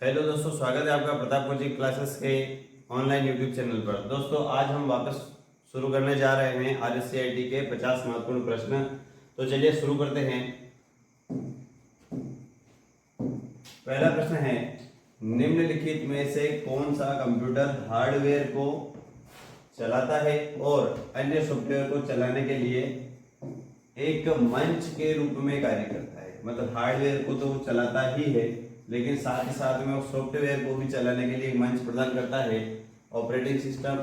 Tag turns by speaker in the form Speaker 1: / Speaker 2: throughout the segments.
Speaker 1: Hello दोस्तों, स्वागत है आपका प्रताप कोचिंग क्लासेस के ऑनलाइन यूट्यूब चैनल पर। दोस्तों आज हम वापस शुरू करने जा रहे हैं RSCIT के 50 महत्वपूर्ण प्रश्न। तो चलिए शुरू करते हैं। पहला प्रश्न है, निम्नलिखित में से कौन सा कंप्यूटर हार्डवेयर को चलाता है और अन्य सॉफ्टवेयर को चलाने के लिए एक मंच के रूप में कार्य करता है। मतलब हार्डवेयर को तो वो चलाता ही है, लेकिन साथ ही साथ में उस सॉफ्टवेयर को भी चलाने के लिए एक मंच प्रदान करता है। ऑपरेटिंग सिस्टम,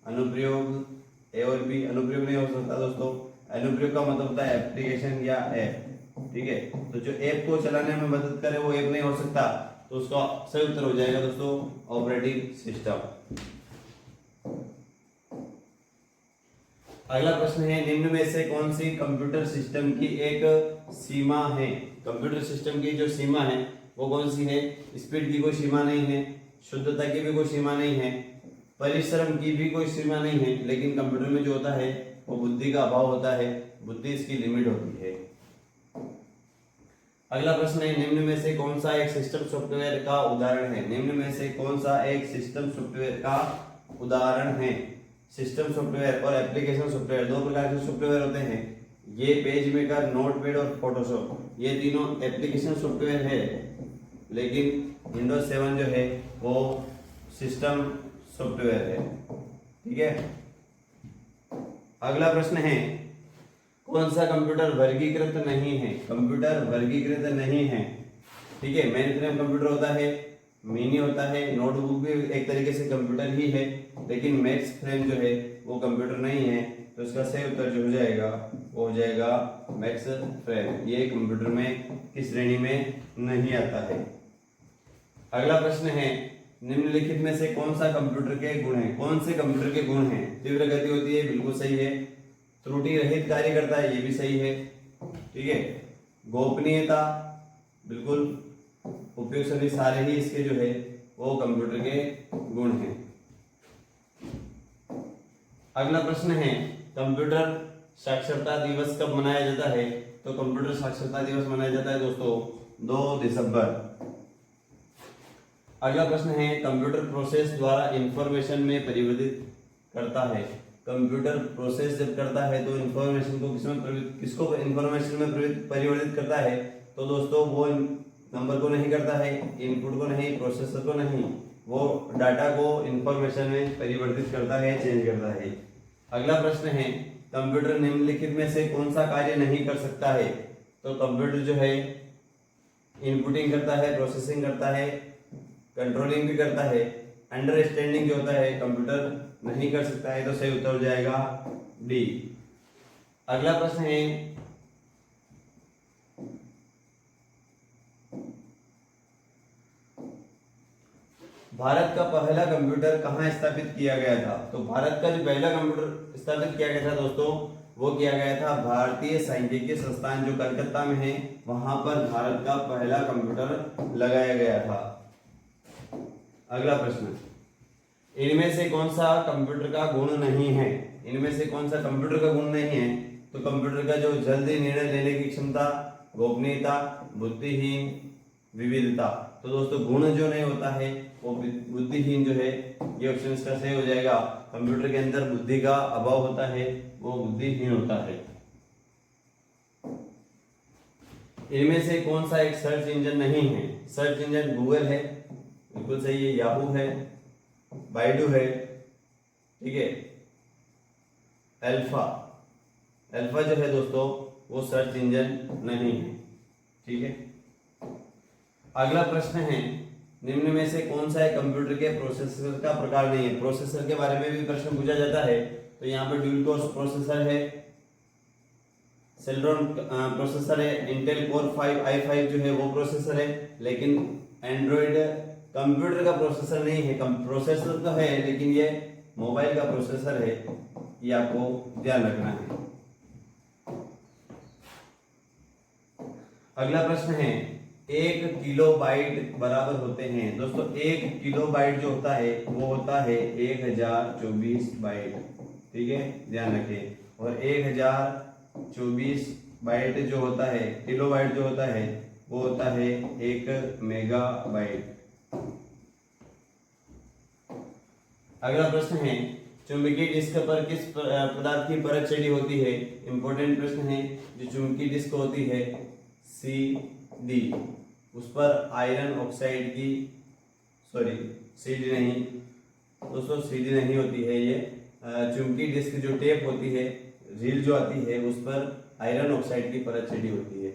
Speaker 1: अनुप्रयोग। ए और बी अनुप्रयोग नहीं हो सकता दोस्तों। अनुप्रयोग का मतलब होता है एप्लीकेशन या ऐप, ठीक है। तो जो ऐप को चलाने में मदद करे वो ऐप नहीं हो सकता, तो उसका सही उत्तर हो जाएगा दोस्तों ऑपरेटिंग सिस्टम। अगला प्रश्न है, निम्न में से कौन सी कंप्यूटर सिस्टम की एक सीमा है। कंप्यूटर सिस्टम की जो सीमा है वो कौन सी है। स्पीड की कोई सीमा नहीं है, शुद्धता की भी कोई सीमा नहीं है, परिश्रम की भी कोई सीमा नहीं है, लेकिन कंप्यूटर में जो होता है वो बुद्धि का अभाव होता है, बुद्धि इसकी लिमिट होती है। अगला प्रश्न है, निम्न में से कौन सा एक सिस्टम सॉफ्टवेयर का उदाहरण है। निम्न में से कौन सा एक सिस्टम सॉफ्टवेयर का उदाहरण है। सिस्टम सॉफ्टवेयर और एप्लीकेशन सॉफ्टवेयर दो प्रकार के सॉफ्टवेयर होते हैं। ये पेज मेकर, नोटपैड और फोटोशॉप, ये तीनों एप्लीकेशन सॉफ्टवेयर है, लेकिन विंडोज 7 जो है वो सिस्टम सॉफ्टवेयर है, ठीक है। अगला प्रश्न है, कौन सा कंप्यूटर वर्गीकृत नहीं है। कंप्यूटर वर्गीकृत नहीं है, ठीक है। मेन फ्रेम कंप्यूटर होता है, मिनी होता है, नोटबुक भी एक तरीके से कंप्यूटर ही है, लेकिन मैक्स फ्रेम जो है वो कंप्यूटर नहीं है। तो इसका सही उत्तर जो हो जाएगा वो हो जाएगा मैक्स फ्रेम। ये कंप्यूटर में किस श्रेणी में नहीं आता है। अगला प्रश्न है, निम्नलिखित में से कौन सा कंप्यूटर के गुण है। कौन से कंप्यूटर के गुण हैं। तीव्र गति होती है, बिल्कुल सही है। त्रुटि रहित कार्य करता है, ये भी सही है, ठीक है। गोपनीयता, बिल्कुल। उपयोग सभी सारे ही इसके जो है वो कंप्यूटर के गुण हैं। अगला प्रश्न है, कंप्यूटर साक्षरता दिवस कब मनाया जाता है। तो कंप्यूटर साक्षरता दिवस मनाया जाता है दोस्तों 2 दिसंबर। अगला प्रश्न है, कंप्यूटर प्रोसेस द्वारा इंफॉर्मेशन में परिवर्तित करता है। कंप्यूटर प्रोसेस जब करता है तो इंफॉर्मेशन को किसको इंफॉर्मेशन में परिवर्तित करता है। तो दोस्तों वो नंबर को नहीं करता है, इनपुट को नहीं, प्रोसेसर को नहीं, वो डाटा को इंफॉर्मेशन में परिवर्तित करता है, चेंज करता है। अगला प्रश्न है, कंप्यूटर निम्नलिखित में से कौन सा कार्य नहीं कर सकता है। तो कंप्यूटर जो है इनपुटिंग करता है, प्रोसेसिंग करता है, कंट्रोलिंग भी करता है, अंडरस्टैंडिंग जो होता है कंप्यूटर नहीं कर सकता है। तो सही उत्तर हो जाएगा डी। अगला प्रश्न है, भारत का पहला कंप्यूटर कहाँ स्थापित किया गया था। तो भारत का जो पहला कंप्यूटर स्थापित किया गया था दोस्तों वो किया गया था भारतीय सांख्यिकी संस्थान जो कलकत्ता में है, वहां पर भारत का पहला कंप्यूटर लगाया गया था। अगला प्रश्न, इनमें से कौन सा कंप्यूटर का गुण नहीं है। इनमें से कौन सा कंप्यूटर का गुण नहीं है। तो कंप्यूटर का जो जल्दी निर्णय लेने की क्षमता, गोपनीयता, बुद्धिहीन, विविधता। तो दोस्तों गुण जो नहीं होता है वो बुद्धिहीन जो है, ये ऑप्शन इसका सही हो जाएगा। कंप्यूटर के अंदर बुद्धि का अभाव होता है, वो बुद्धिहीन होता है। इनमें से कौन सा एक सर्च इंजन नहीं है। सर्च इंजन गूगल है, बिल्कुल सही है, याहू है, बाइडू है, ठीक है। अल्फा जो है दोस्तों वो सर्च इंजन नहीं है, ठीक है। अगला प्रश्न है, निम्न में से कौन सा एक कंप्यूटर के प्रोसेसर का प्रकार नहीं है। प्रोसेसर के बारे में भी प्रश्न पूछा जाता है। तो यहाँ पर ड्यूल कोर प्रोसेसर है, सेलेरॉन प्रोसेसर है, इंटेल कोर 5i5 जो है वो प्रोसेसर है, लेकिन एंड्रॉइड कंप्यूटर का प्रोसेसर नहीं है। प्रोसेसर तो है लेकिन ये मोबाइल का प्रोसेसर है, ये आपको ध्यान रखना है। अगला प्रश्न है, 1 किलोबाइट बराबर होते हैं। दोस्तों 1 किलोबाइट जो होता है वो होता है 1024 बाइट, ठीक है, ध्यान रखें। और 1024 बाइट जो होता है, किलोबाइट जो होता है वो होता है 1 मेगाबाइट। अगला प्रश्न है, चुंबकीय डिस्क पर किस पदार्थ की परत चढ़ी होती है? इंपॉर्टेंट प्रश्न है। जो चुंबकीय डिस्क होती है CD, उस पर आयरन ऑक्साइड की, सॉरी CD नहीं दोस्तों, CD नहीं होती है ये। चुंबकीय डिस्क जो टेप होती है, रील जो आती है, उस पर आयरन ऑक्साइड की परत चढ़ी होती है।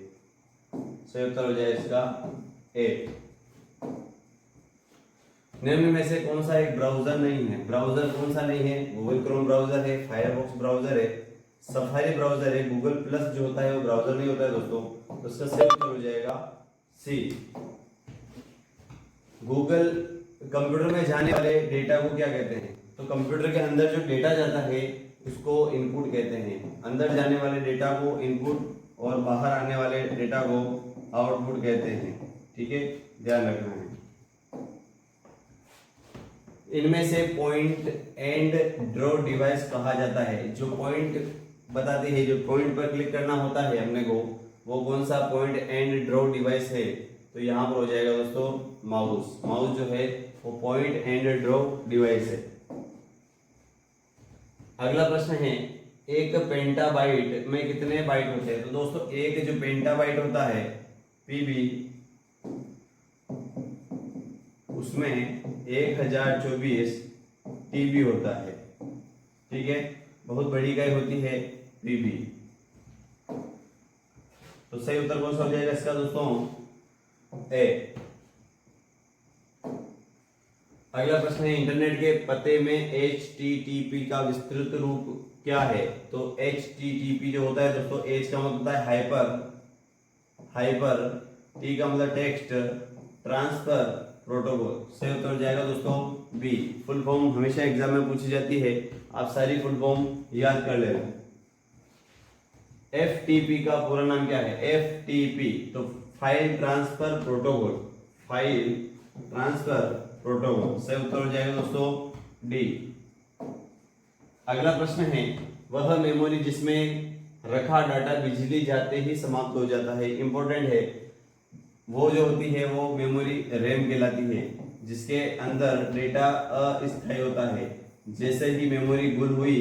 Speaker 1: सही उत्तर हो जाए इसका ए। निम्न में से कौन सा एक ब्राउजर नहीं है? ब्राउजर कौन सा नहीं है? गूगल क्रोम ब्राउजर है, फायरफॉक्स ब्राउजर है, सफारी ब्राउजर है, गूगल प्लस जो होता है वो ब्राउजर नहीं होता है दोस्तों। तो इसका सही उत्तर हो जाएगा सी। गूगल कंप्यूटर में जाने वाले डेटा को क्या कहते हैं? तो कंप्यूटर के अंदर जो डेटा जाता है उसको इनपुट कहते हैं। अंदर जाने वाले डेटा को इनपुट और बाहर आने वाले डेटा को आउटपुट कहते हैं। ठीक है, ध्यान रखना है। इनमें से पॉइंट एंड ड्रॉ डिवाइस कहा जाता है। जो पॉइंट बताती है, जो पॉइंट पर क्लिक करना होता है अपने को, वो कौन सा पॉइंट एंड ड्रॉ डिवाइस है? तो यहाँ पर हो जाएगा दोस्तों माउस। माउस जो है वो पॉइंट एंड ड्रॉ डिवाइस है। अगला प्रश्न है, एक पेंटाबाइट में कितने बाइट होते हैं? तो दोस्तों एक जो पेंटाबाइट होता है PB, उसमें 1024 TB होता है। ठीक है, बहुत बड़ी इकाई होती है PB। तो सही उत्तर कौन सा हो जाएगा इसका दोस्तों? ए। अगला प्रश्न है, इंटरनेट के पते में HTTP का विस्तृत रूप क्या है? तो HTTP जो होता है दोस्तों, H का मतलब होता है हाइपर, T का मतलब टेक्स्ट, ट्रांसफर प्रोटोकॉल। सही उत्तर हो जाएगा दोस्तों बी। फुल फॉर्म हमेशा एग्जाम में पूछी जाती है, आप सारी फुल फॉर्म याद कर लेना। FTP का पूरा नाम क्या है? FTP तो file transfer protocol, file transfer protocol. सही उत्तर हो जाएगा दोस्तों डी। अगला प्रश्न है, वह मेमोरी जिसमें रखा डाटा बिजली जाते ही समाप्त हो जाता है। इंपॉर्टेंट है, वो जो होती है वो मेमोरी रैम कहलाती है, जिसके अंदर डेटा अस्थायी होता है। जैसे ही मेमोरी गुल हुई,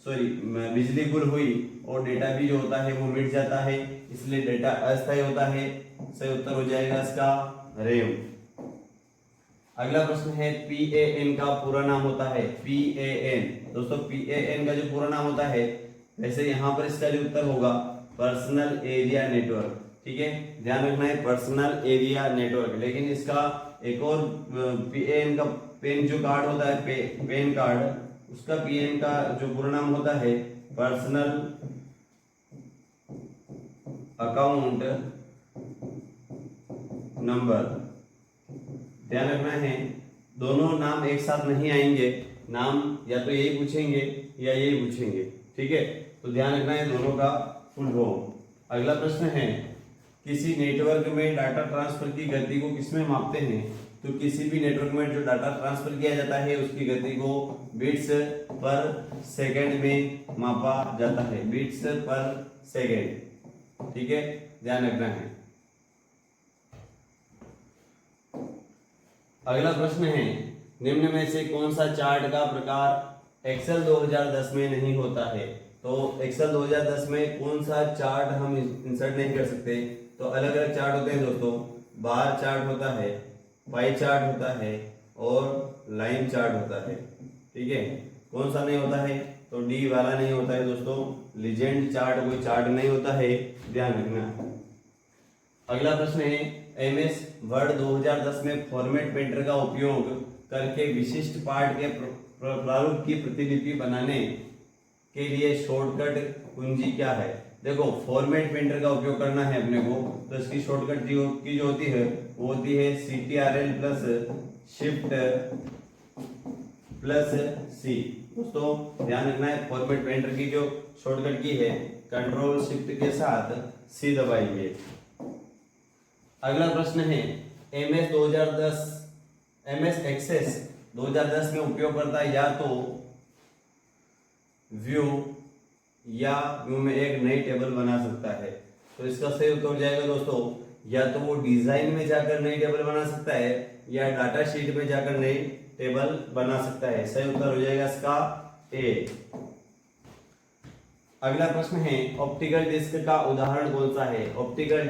Speaker 1: सॉरी बिजली गुल हुई और डेटा भी जो होता है वो मिट जाता है, इसलिए डेटा अस्थायी होता है। सही उत्तर हो जाएगा इसका रैम। अगला प्रश्न है, PAN का पूरा नाम होता है। PAN दोस्तों, PAN का जो पूरा नाम होता है, वैसे यहाँ पर इसका जो उत्तर होगा पर्सनल एरिया नेटवर्क। ठीक है, ध्यान रखना है पर्सनल एरिया नेटवर्क। लेकिन इसका एक और PAN का पेन जो कार्ड होता है, पेन कार्ड, उसका PAN का जो पूरा नाम होता है पर्सनल अकाउंट नंबर। ध्यान रखना है, दोनों नाम एक साथ नहीं आएंगे, नाम या तो यही पूछेंगे या यही पूछेंगे। ठीक है, तो ध्यान रखना है दोनों का फुल फॉर्म। अगला प्रश्न है, किसी नेटवर्क में डाटा ट्रांसफर की गति को किसमें मापते हैं? तो किसी भी नेटवर्क में जो डाटा ट्रांसफर किया जाता है उसकी गति को बिट्स पर सेकंड में मापा जाता है, बिट्स पर सेकंड। ठीक है, ध्यान रखना है। अगला प्रश्न है, निम्न में से कौन सा चार्ट का प्रकार एक्सेल 2010 में नहीं होता है? तो एक्सेल 2010 में कौन सा चार्ट हम इंसर्ट नहीं कर सकते? तो अलग अलग चार्ट होते हैं दोस्तों, बार चार्ट होता है, पाई चार्ट होता है और लाइन चार्ट होता है। ठीक है, कौन सा नहीं होता है? तो डी वाला नहीं होता है दोस्तों, लीजेंड चार्ट कोई चार्ट नहीं होता है, ध्यान रखना। अगला प्रश्न है, MS वर्ड 2010 में फॉर्मेट पेंटर का उपयोग करके विशिष्ट पाठ के प्रारूप की प्रतिलिपि बनाने के लिए शॉर्टकट कुंजी क्या है? देखो, फॉर्मेट पेंटर का उपयोग करना है अपने को, तो इसकी शॉर्टकट की जो होती है वो होती है CTRL plus shift plus C। दोस्तों ध्यान रखना है, फॉर्मेट पेंटर की जो शॉर्टकट की है कंट्रोल शिफ्ट के साथ C दबाएंगे। अगला प्रश्न है, MS एक्सेस 2010 में उपयोगकर्ता या तो व्यू में एक नई टेबल बना सकता है। तो इसका सही उत्तर हो जाएगा दोस्तों या तो वो डिजाइन में जाकर नई टेबल बना सकता है या डाटा शीट में जाकर नई टेबल बना सकता है। सही उत्तर हो जाएगा इसका ए। अगला प्रश्न है ऑप्टिकल डिस्क का उदाहरण कौन सा है। ऑप्टिकल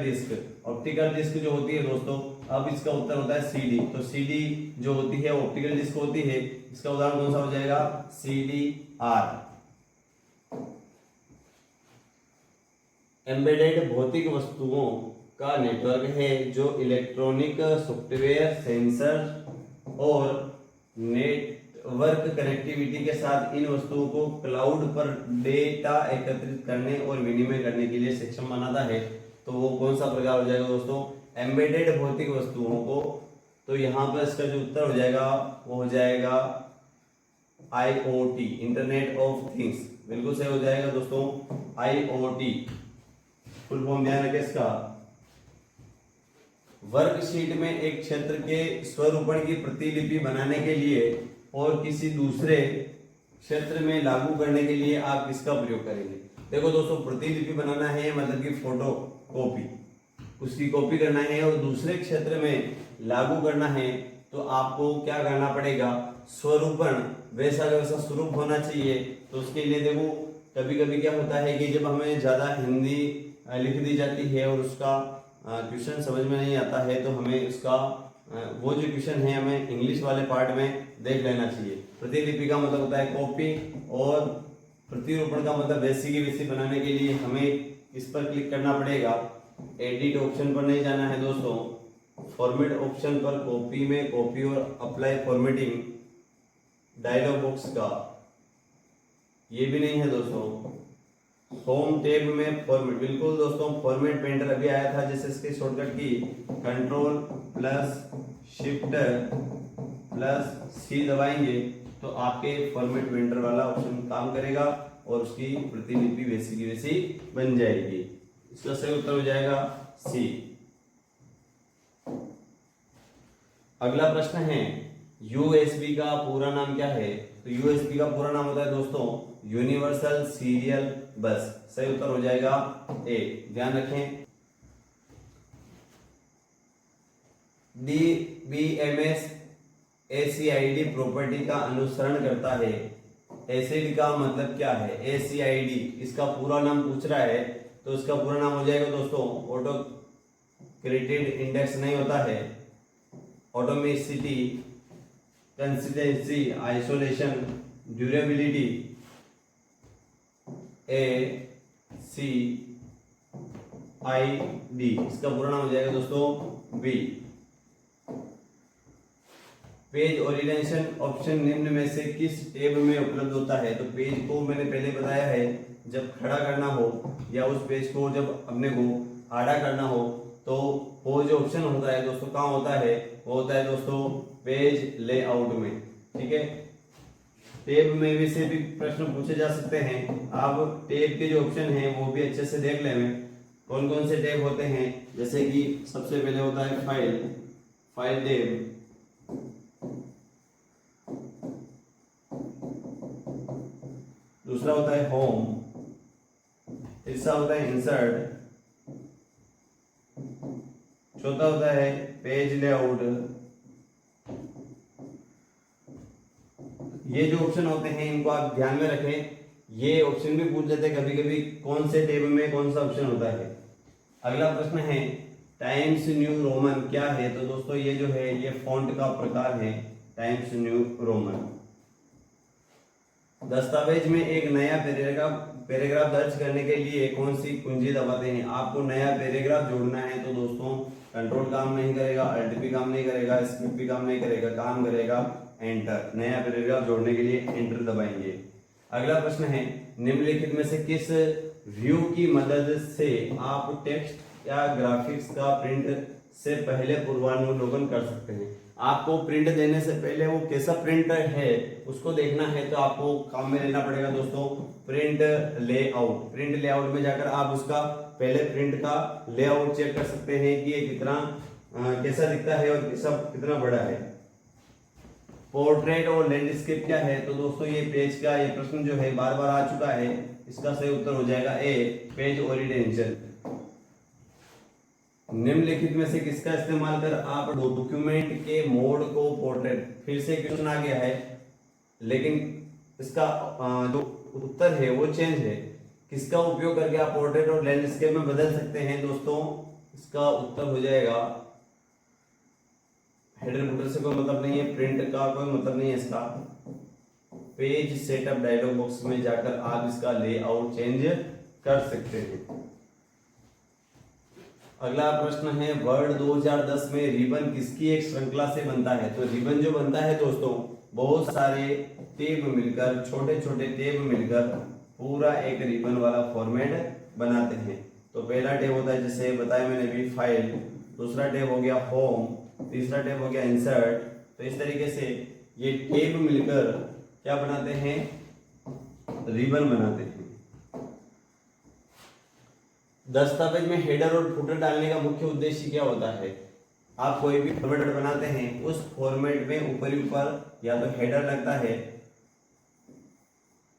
Speaker 1: डिस्क जो होती है दोस्तों, अब इसका उत्तर होता है सीडी। तो सीडी जो होती है ऑप्टिकल डिस्क होती है, इसका उदाहरण कौन सा हो जाएगा, सीडी आर। एम्बेडेड भौतिक वस्तुओं का नेटवर्क है जो इलेक्ट्रॉनिक सॉफ्टवेयर, सेंसर और नेटवर्क कनेक्टिविटी के साथ इन वस्तुओं को क्लाउड पर डेटा एकत्रित करने और विनिमय करने के लिए सक्षम बनाता है। तो वो कौन सा प्रकार हो जाएगा दोस्तों, एम्बेडेड भौतिक वस्तुओं को। तो यहाँ पर इसका जो उत्तर हो जाएगा वो हो जाएगा IoT, इंटरनेट ऑफ थिंग्स। बिल्कुल सही हो जाएगा दोस्तों, IoT। फुल फॉर्म ध्यान रखें इसका। वर्कशीट में एक क्षेत्र के स्वरूपण की प्रतिलिपि बनाने के लिए और किसी दूसरे क्षेत्र में लागू करने के लिए आप किसका प्रयोग करेंगे। देखो दोस्तों, प्रतिलिपि बनाना है मतलब कि फोटो कॉपी, उसकी कॉपी करना है और दूसरे क्षेत्र में लागू करना है, तो आपको क्या करना पड़ेगा, स्वरूपण, वैसा का वैसा स्वरूप होना चाहिए। तो उसके लिए देखो कभी कभी क्या होता है कि जब हमें ज्यादा हिंदी लिख दी जाती है और उसका क्वेश्चन समझ में नहीं आता है, तो हमें उसका वो जो क्वेश्चन है हमें इंग्लिश वाले पार्ट में देख लेना चाहिए। प्रतिलिपि का मतलब होता है कॉपी और प्रतिरूपण का मतलब वैसी की वैसी बनाने के लिए हमें इस पर क्लिक करना पड़ेगा। एडिट ऑप्शन पर नहीं जाना है दोस्तों, फॉर्मेट ऑप्शन पर कॉपी में कॉपी और अप्लाई फॉर्मेटिंग डायलॉग बॉक्स का, ये भी नहीं है दोस्तों। होम टैब में फॉर्मेट, बिल्कुल दोस्तों, फॉर्मेट पेंटर अभी आया था, जैसे इसके शॉर्टकट की कंट्रोल प्लस शिफ्ट प्लस सी दबाएंगे तो आपके फॉर्मेट पेंटर वाला ऑप्शन काम करेगा और उसकी प्रतिलिपि वैसी की वैसी बन जाएगी। इसका सही उत्तर हो जाएगा सी। अगला प्रश्न है यूएसबी का पूरा नाम क्या है। तो यूएसबी का पूरा नाम होता है दोस्तों यूनिवर्सल सीरियल बस। सही उत्तर हो जाएगा ए। ध्यान रखें, DBMS ACID प्रॉपर्टी का अनुसरण करता है। एसिड का मतलब क्या है, ACID, इसका पूरा नाम पूछ रहा है, तो इसका पूरा नाम हो जाएगा दोस्तों ऑटोक्रेटेड इंडेक्स नहीं होता है, atomicity, consistency, isolation, durability, ACID। इसका पूरा नाम हो जाएगा दोस्तों बी। पेज ओरिएंटेशन ऑप्शन निम्न में से किस टैब में उपलब्ध होता है। तो पेज को मैंने पहले बताया है, जब खड़ा करना हो या उस पेज को जब अपने को आड़ा करना हो, तो वो जो ऑप्शन होता है दोस्तों कहाँ होता है, वो होता है दोस्तों पेज लेआउट में। ठीक है, टैब में भी से भी प्रश्न पूछे जा सकते हैं। आप टैब के जो ऑप्शन हैं वो भी अच्छे से देख लें, कौन कौन से टैब होते हैं। जैसे कि सबसे पहले होता है फाइल टैब, दूसरा होता है होम, तीसरा होता है इंसर्ट, चौथा होता है पेज लेआउट। ये जो ऑप्शन होते हैं इनको आप ध्यान में रखें। ये ऑप्शन भी पूछ लेते हैं कभी कभी कौन से टैब में कौन सा ऑप्शन होता है। अगला प्रश्न है टाइम्स न्यू रोमन क्या है। तो दोस्तों ये जो है ये फॉन्ट का प्रकार है टाइम्स न्यू रोमन। दस्तावेज में एक नया पैराग्राफ दर्ज करने के लिए कौन सी कुंजी दबाते हैं। आपको नया पैराग्राफ जोड़ना है तो दोस्तों कंट्रोल काम नहीं करेगा, अल्ट भी काम नहीं करेगा, स्किप भी काम नहीं करेगा, काम करेगा एंटर। नया पैराग्राफ जोड़ने के लिए एंटर दबाएंगे। अगला प्रश्न है निम्नलिखित में से किस व्यू की मदद से आप टेक्स्ट या ग्राफिक्स का प्रिंट से पहले पूर्वानुलोकन कर सकते हैं। आपको प्रिंट देने से पहले वो कैसा प्रिंट है उसको देखना है, तो आपको काम में लेना पड़ेगा दोस्तों प्रिंट लेआउट। प्रिंट लेआउट में जाकर आप उसका पहले प्रिंट का लेआउट चेक कर सकते हैं कि ये कितना कैसा दिखता है और कितना बड़ा है। पोर्ट्रेट और लैंडस्केप क्या है। तो दोस्तों ये पेज का ये प्रश्न जो है बार बार आ चुका है, इसका सही उत्तर हो जाएगा ए पेज ओरिएंटेशन। निम्नलिखित में से किसका इस्तेमाल कर आप डॉक्यूमेंट के मोड को पोर्ट्रेट, फिर से क्वेश्चन आ गया है लेकिन इसका जो उत्तर है वो चेंज है। किसका उपयोग करके आप पोर्ट्रेट और लैंडस्केप में बदल सकते हैं दोस्तों? इसका उत्तर हो जाएगा, हेडर फुटर से कोई मतलब नहीं है, प्रिंट का कोई मतलब नहीं है इसका, पेज सेटअप डायलॉग बॉक्स में जाकर आप इसका लेआउट चेंज कर सकते हैं। अगला प्रश्न है, वर्ड 2010 में रिबन किसकी एक श्रृंखला से बनता है? तो रिबन जो बनता है दोस्तों, बहुत सारे टेप मिलकर, छोटे छोटे टेप मिलकर पूरा एक रिबन वाला फॉर्मेट बनाते हैं। तो पहला टेप होता है, जैसे बताया मैंने भी, फाइल, दूसरा टेप हो गया होम, तीसरा टेप हो गया इंसर्ट। तो इस तरीके से ये टेप मिलकर क्या बनाते हैं? रिबन बनाते हैं। दस्तावेज में हेडर और फुटर डालने का मुख्य उद्देश्य क्या होता है? आप कोई भी फॉर्मेट बनाते हैं, उस फॉर्मेट में ऊपर ऊपर या तो हेडर लगता है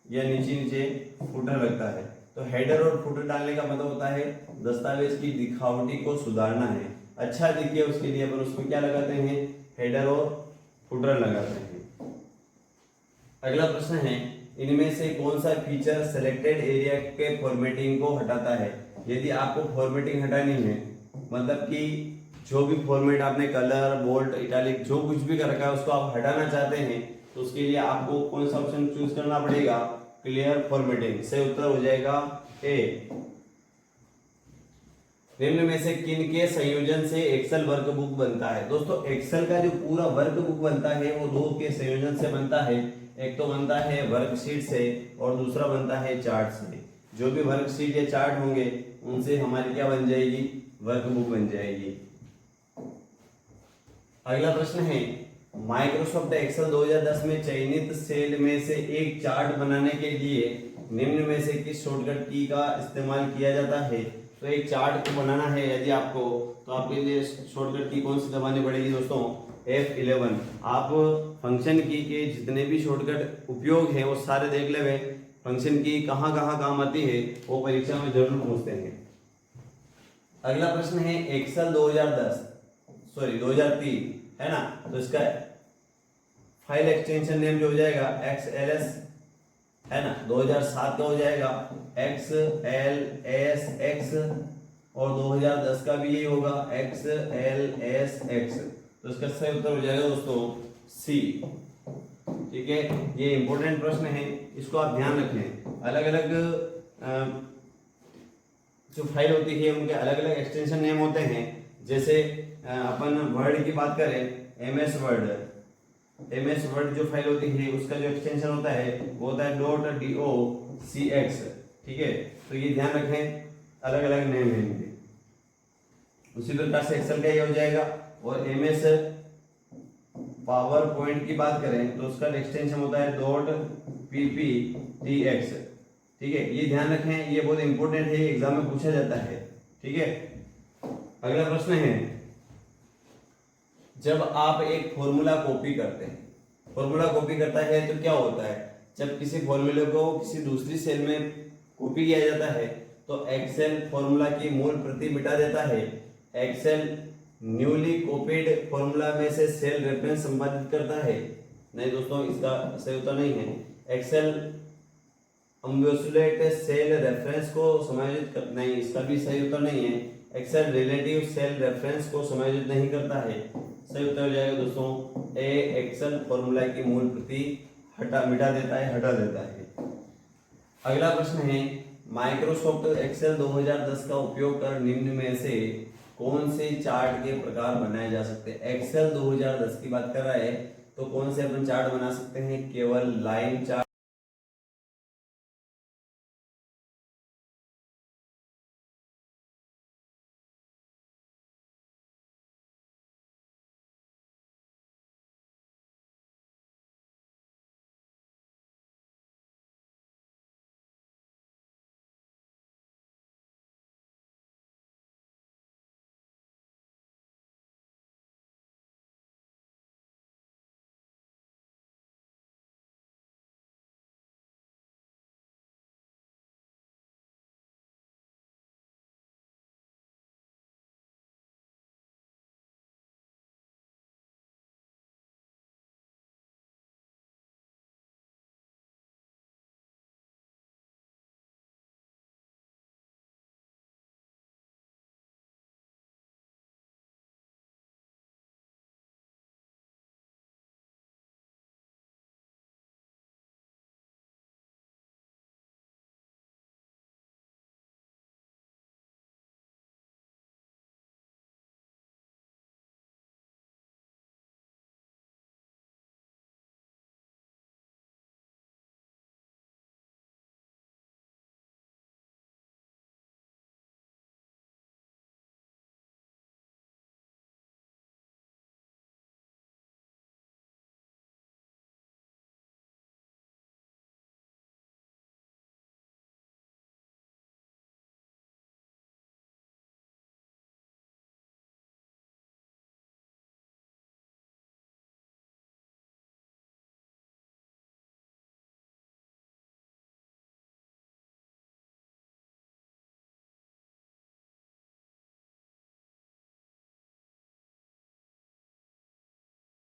Speaker 1: या नीचे नीचे फुटर लगता है। तो हेडर और फुटर डालने का मतलब होता है दस्तावेज की दिखावटी को सुधारना है, अच्छा दिखे उसके लिए अपन उसमें क्या लगाते हैं? हेडर और फुटर लगाते हैं। अगला प्रश्न है, इनमें से कौन सा फीचर सिलेक्टेड एरिया के फॉर्मेटिंग को हटाता है? यदि आपको फॉर्मेटिंग हटानी है, मतलब कि जो भी फॉर्मेट आपने कलर, बोल्ड, इटैलिक जो कुछ भी कर रखा है उसको आप हटाना चाहते हैं, तो उसके लिए आपको कौन सा ऑप्शन चूज करना पड़ेगा? Clear formatting. सही उत्तर हो जाएगा ए। निम्न में से किन के संयोजन से एक्सेल वर्कबुक बनता है? दोस्तों एक्सेल का जो पूरा वर्कबुक बनता है वो दो के संयोजन से बनता है। एक तो बनता है वर्कशीट से और दूसरा बनता है चार्ट से। जो भी वर्कशीट या चार्ट होंगे उनसे हमारी क्या बन जाएगी? वर्कबुक बन जाएगी। अगला प्रश्न है, माइक्रोसॉफ्ट एक्सेल 2010 में चयनित सेल में से एक चार्ट बनाने के लिए निम्न में से किस शॉर्टकट की का इस्तेमाल किया जाता है? तो एक चार्ट को बनाना है यदि आपको, तो आपके लिए शॉर्टकट की कौन सी दबानी पड़ेगी दोस्तों? F11। आप फंक्शन की के जितने भी शॉर्टकट उपयोग है वो सारे देख ले। फंक्शन की कहाँ कहाँ काम आती है वो परीक्षा में जरूर पूछते हैं। अगला प्रश्न है, एक्सेल 2003 है ना, तो इसका फाइल एक्सटेंशन नेम जो हो जाएगा XLS है ना। 2007 का हो जाएगा XLSX और 2010 का भी यही होगा XLSX। तो इसका सही उत्तर हो जाएगा दोस्तों सी। ठीक है, ये इंपॉर्टेंट प्रश्न है, इसको आप ध्यान रखें। अलग अलग जो फाइल होती है उनके अलग अलग एक्सटेंशन नेम होते हैं। जैसे अपन वर्ड की बात करें, MS वर्ड जो फाइल होती है उसका जो एक्सटेंशन होता है वो होता है .docx। ठीक है, तो ये ध्यान रखें, अलग अलग नेम है इनके। उसी प्रकार से एक्सेल का ये हो जाएगा। और MS पावर पॉइंट की बात करें तो उसका एक्सटेंशन होता है .pptx। ठीक है, ये ध्यान रखें, ये बहुत इंपॉर्टेंट है, एग्जाम में पूछा जाता है। ठीक है, अगला प्रश्न है, जब आप एक फॉर्मूला कॉपी करते हैं, फॉर्मूला कॉपी करता है तो क्या होता है? जब किसी फॉर्मूले को किसी दूसरी सेल में कॉपी किया जाता है तो एक्सेल फॉर्मूला की मूल प्रति मिटा देता है। एक्सेल न्यूली कॉपीड फॉर्मूला में से सेल रेफरेंस संपादित करता है। नहीं दोस्तों, इसका सही उत्तर नहीं है। एक्सेल अम्बुलेट सेल रेफरेंस को समायोजित कर, नहीं, इसका भी सही उत्तर नहीं है। एक्सेल रिलेटिव सेल रेफरेंस को समायोजित नहीं करता है। सही उत्तर हो जाएगा दोस्तों ए। एक्सेल फॉर्मूला की मूल प्रति मिटा देता है, हटा देता है। अगला प्रश्न है, माइक्रोसॉफ्ट एक्सेल 2010 का उपयोग कर निम्न में से कौन से चार्ट के प्रकार बनाए जा सकते हैं? एक्सेल 2010 की बात कर रहा है तो कौन से अपन चार्ट बना सकते हैं? केवल लाइन चार्ट